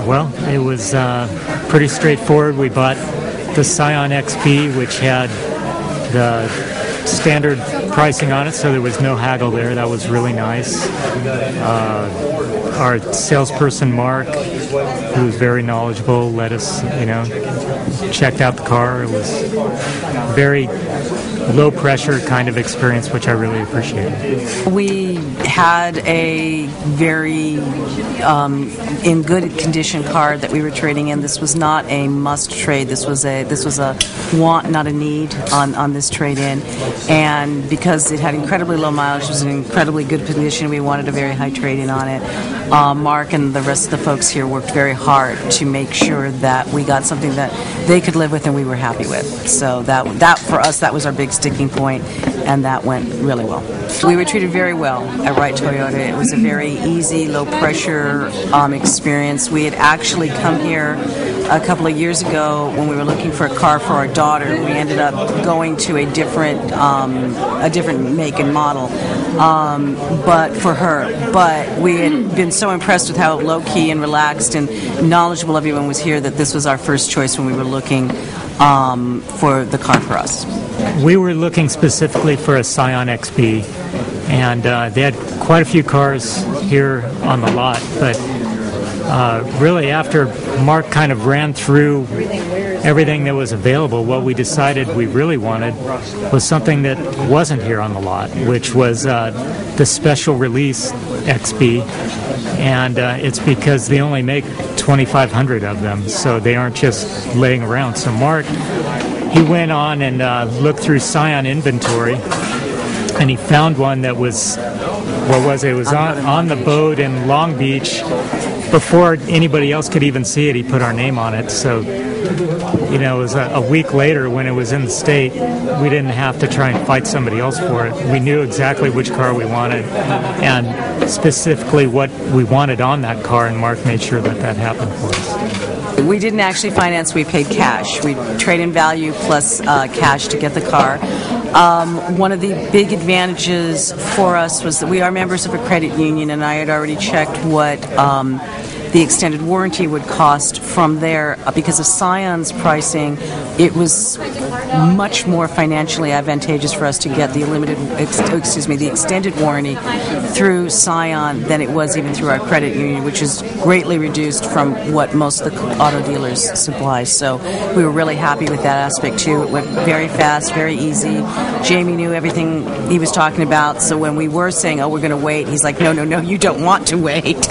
Well, it was pretty straightforward. We bought the Scion XP, which had the standard pricing on it, so there was no haggle there. That was really nice. Our salesperson, Mark, who was very knowledgeable, let us, checked out the car. It was very low pressure kind of experience, which I really appreciated. We had a very in good condition car that we were trading in. This was not a must trade. This was a want, not a need on this trade in. And because it had incredibly low mileage, it was in incredibly good condition, we wanted a very high trade in on it. Mark and the rest of the folks here worked very hard to make sure that we got something that they could live with and we were happy with. So that for us, that was our big sticking point, and that went really well. We were treated very well at Wright Toyota. It was a very easy, low-pressure experience. We had actually come here a couple of years ago when we were looking for a car for our daughter. We ended up going to a different make and model, but for her. But we had been so impressed with how low-key and relaxed and knowledgeable everyone was here that this was our first choice when we were looking for the car for us. We were looking specifically for a Scion XP, and they had quite a few cars here on the lot, but really after Mark kind of ran through everything that was available, what we decided we really wanted was something that wasn't here on the lot, which was the special release XP, and it's because they only make 2,500 of them, so they aren't just laying around. So Mark, he went on and looked through Scion inventory, and he found one that was, what was it? It was on the boat in Long Beach. Before anybody else could even see it, he put our name on it. So, it was a week later when it was in the state, we didn't have to try and fight somebody else for it. We knew exactly which car we wanted and specifically what we wanted on that car, and Mark made sure that happened for us. We didn't actually finance, we paid cash. We trade in value plus cash to get the car. One of the big advantages for us was that we are members of a credit union, and I had already checked what the extended warranty would cost from there. Because of Scion's pricing, it was much more financially advantageous for us to get the the extended warranty through Scion than it was even through our credit union, which is greatly reduced from what most of the auto dealers supply. So we were really happy with that aspect too. It went very fast, very easy. Jamie knew everything he was talking about, so when we were saying, we're going to wait, he's like, no, you don't want to wait.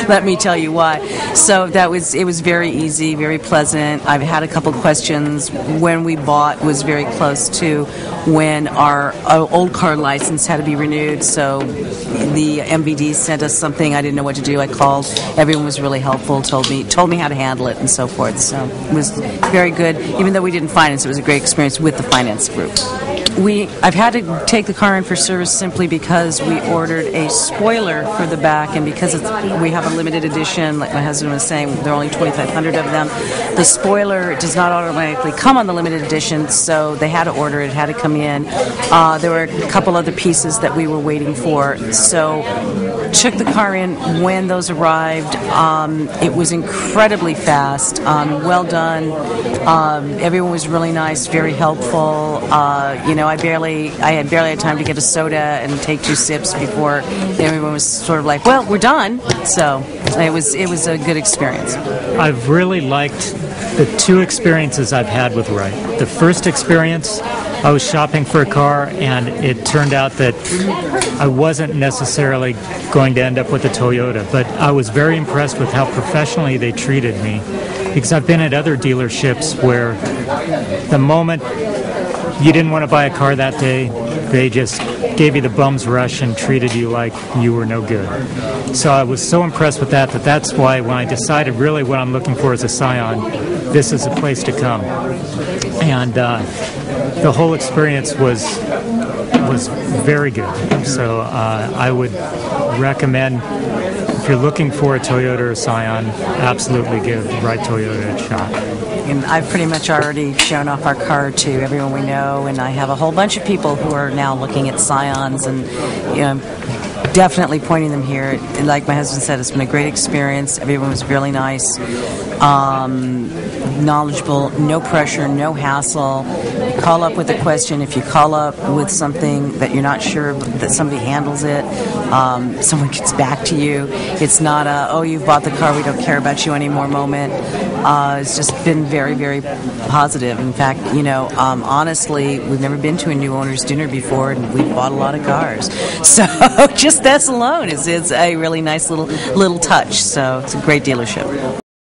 Let me tell you why. So it was very easy, very pleasant. I've had a couple questions. When we bought was very close to when our old car license had to be renewed, so the MVD sent us something. I didn't know what to do. I called. Everyone was really helpful, told me how to handle it and so forth. So it was very good. Even though we didn't finance, it was a great experience with the finance group. I've had to take the car in for service simply because we ordered a spoiler for the back, and because we have a limited edition, like my husband was saying, there are only 2,500 of them. The spoiler does not automatically come on the limited edition, so they had to order it, had to come in. There were a couple other pieces that we were waiting for, so took the car in when those arrived. It was incredibly fast, well done. Everyone was really nice, very helpful. I had barely had time to get a soda and take 2 sips before everyone was sort of like, well, we're done. So it was a good experience. I've really liked the 2 experiences I've had with Wright. The first experience, I was shopping for a car, and it turned out that I wasn't necessarily going to end up with a Toyota, but I was very impressed with how professionally they treated me, because I've been at other dealerships where the moment you didn't want to buy a car that day, they just gave you the bum's rush and treated you like you were no good. So I was so impressed with that's why when I decided really what I'm looking for is a Scion, this is a place to come. And the whole experience was very good. So I would recommend, if you're looking for a Toyota or a Scion, absolutely give Wright Toyota a shot. And I've pretty much already shown off our car to everyone we know, and I have a whole bunch of people who are now looking at Scions, and definitely pointing them here. Like my husband said, it's been a great experience. Everyone was really nice, knowledgeable, no pressure, no hassle. You call up with a question. If you call up with something that you're not sure that somebody handles it, someone gets back to you. It's not a, oh, you've bought the car, we don't care about you anymore moment. It's just been very, very positive. In fact, honestly, we've never been to a new owner's dinner before, and we've bought a lot of cars. So just that alone is a really nice little touch. So it's a great dealership.